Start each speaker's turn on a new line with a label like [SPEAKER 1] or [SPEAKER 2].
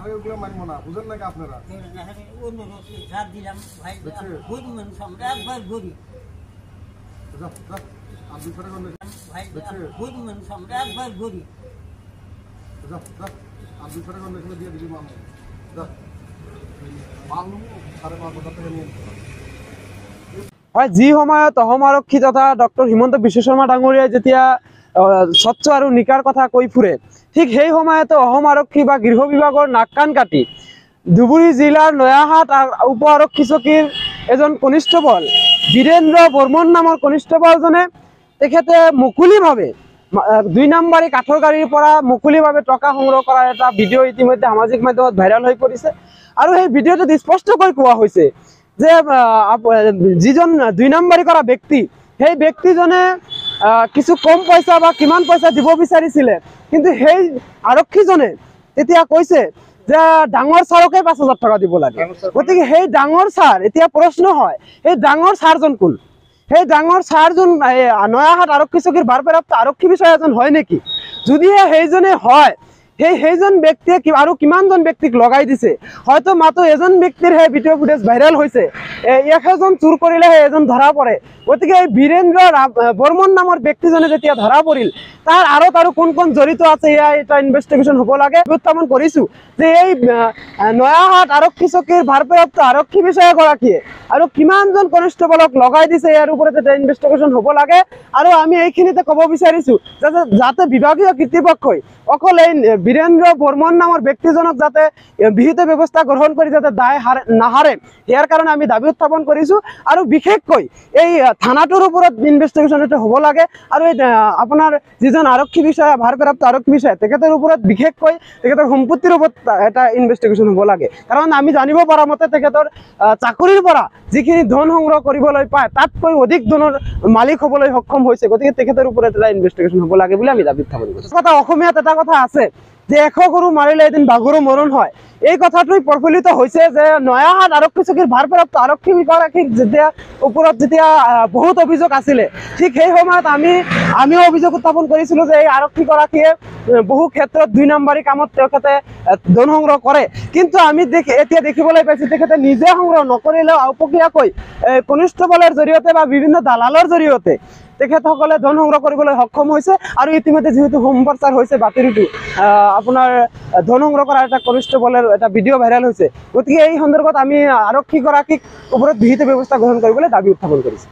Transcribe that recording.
[SPEAKER 1] আমি ওগুলো মানব না, বুঝেন নাকি আপনারা?
[SPEAKER 2] দিলাম ভাই, গরিব মানুষ আমরা, একবার গরিব
[SPEAKER 1] আপনি করে
[SPEAKER 2] ভাই, গরিব মানুষ আমরা, একবার গরিব
[SPEAKER 1] আপনি করে দিয়ে দিবি মাল মাল 5,500 টাকা নিয়ে
[SPEAKER 3] হয়। যি সময়ত অসম আৰক্ষী তথা ডক্টৰ হিমন্ত বিশ্ব শৰ্মা ডাঙৰীয়াই যেতিয়া স্বচ্ছ আৰু নিকাৰ কথা কৈ ফুৰে, ঠিক সেই সময়তে অসম আৰক্ষী বা গৃহ বিভাগৰ নাক কাণ কাটি ধুবুৰী জিলাৰ নয়াহাট উপ আৰক্ষী চকীৰ এজন কনিষ্টেবল বীৰেন্দ্ৰ বৰ্মন নামৰ কনিষ্টেবলজনে তেখেতে মুকলিভাৱে 2 নম্বৰী কাঠৰ গাড়ীৰ পৰা মুকলিভাৱে টকা সংগ্ৰহ কৰাৰ এটা ভিডিঅ' ইতিমধ্যে সামাজিক মাধ্যমত ভাইৰেল হৈ পৰিছে। আৰু সেই ভিডিঅ'টোত স্পষ্টকৈ কোৱা হৈছে যে যিজন 2 নম্বৰী কৰা ব্যক্তি, সেই ব্যক্তিজনে কিছু কম পইচা বা কিমান পইচা দিব বিচাৰিছিলে, কিন্তু সেই আৰক্ষীজনে তেতিয়া কৈছে যে ডাঙৰ ছাৰকে 5,000 টকা দিব লাগে। গতিকে সেই ডাঙৰ ছাৰ, এতিয়া প্ৰশ্ন হয় সেই ডাঙৰ ছাৰজন কোন? সেই ডাঙৰ ছাৰজন নয়াহাট আৰক্ষী চকীৰ ভাৰপ্ৰাপ্ত আৰক্ষী বিষয়া এজন হয় নেকি? যদিহে সেইজনে হয়, সেইজন ব্যক্তিয়ে আৰু কিমানজন ব্যক্তিক লগাই দিছে? হয়তো মাত্ৰ এজন ব্যক্তিৰ সেই ভিডিঅ' ফুটেজ ভাইৰেল হৈছে, এজন চুৰ কৰিলেহে এজন ধৰা পৰে। গতিকে এই বীৰেন্দ্ৰ বৰ্মন নামৰ ব্যক্তিজনে যেতিয়া ধৰা পৰিল, তাৰ আঁৰত আৰু কোন কোন জড়িত আছে এয়া এটা ইনভেষ্টিগেশ্যন হ'ব লাগে। উত্থাপন কৰিছোঁ যে এই নয়াহাট আৰক্ষী চকীৰ ভাৰপ্ৰাপ্ত আৰক্ষী বিষয়াগৰাকীয়ে আৰু কিমানজন কনিষ্টেবলক লগাই দিছে, ইয়াৰ ওপৰত এটা ইনভেষ্টিগেশ্যন হ'ব লাগে। আৰু আমি এইখিনিতে ক'ব বিচাৰিছোঁ যাতে বিভাগীয় কৰ্তৃপক্ষই অকল এই বীৰেন্দ্ৰ বৰ্মন নামৰ ব্যক্তিজনক যাতে বিহিত ব্যৱস্থা গ্ৰহণ কৰি যাতে দায় নাহাৰে, ইয়াৰ কাৰণে আমি দাবী উত্থাপন কৰিছোঁ। আৰু বিশেষকৈ এই থানাটোৰ ওপৰত ইনভেষ্টিগেশ্যন এটা হ'ব লাগে। আৰু এই আপোনাৰ যিজন আৰক্ষী বিষয়া, ভাৰপ্ৰাপ্ত আৰক্ষী বিষয়া, তেখেতৰ ওপৰত বিশেষকৈ তেখেতৰ সম্পত্তিৰ ওপৰত এটা ইনভেষ্টিগেশ্যন হ'ব লাগে। কাৰণ আমি জানিব পৰা মতে তেখেতৰ চাকৰিৰ পৰা যিখিনি ধন সংগ্ৰহ কৰিবলৈ পায়, তাতকৈ অধিক ধনৰ মালিক হ'বলৈ সক্ষম হৈছে। গতিকে তেখেতৰ ওপৰত এটা ইনভেষ্টিগেশ্যন হ'ব লাগে বুলি আমি দাবী উত্থাপন কৰিছোঁ। এটা অসমীয়াত এটা কথা আছে যে 100 গৰু মাৰিলে এদিন বাঘৰো মৰণ হয়। এই কথাটোই প্ৰফুল্লিত হৈছে যে নয়াহাট আৰক্ষী চকীৰ ভাৰপ্ৰাপ্ত আৰক্ষী বিষয়াগৰাকীৰ ওপৰত যেতিয়া বহুত অভিযোগ আছিলে, ঠিক সেই সময়ত আমিও অভিযোগ উত্থাপন কৰিছিলোঁ যে এই আৰক্ষীগৰাকীয়ে বহু ক্ষেত্ৰত 2 নম্বৰী কামত তেখেতে ধন সংগ্ৰহ কৰে। কিন্তু আমি এতিয়া দেখিবলৈ পাইছোঁ তেখেতে নিজে সংগ্ৰহ নকৰিলেও আওপকীয়াকৈ কনিষ্টেবলৰ জৰিয়তে বা বিভিন্ন দালালৰ জৰিয়তে তেখেতসকলে ধন সংগ্ৰহ কৰিবলৈ সক্ষম হৈছে। আৰু ইতিমধ্যে যিহেতু সম্প্ৰচাৰ হৈছে বাতৰিটো, আপোনাৰ ধন সংগ্ৰহ কৰা এটা কনিষ্টেবলৰ এটা ভিডিঅ' ভাইৰেল হৈছে। গতিকে এই সন্দৰ্ভত আমি আৰক্ষীগৰাকীক ওপৰত বিহিত ব্যৱস্থা গ্ৰহণ কৰিবলৈ দাবী উত্থাপন কৰিছোঁ।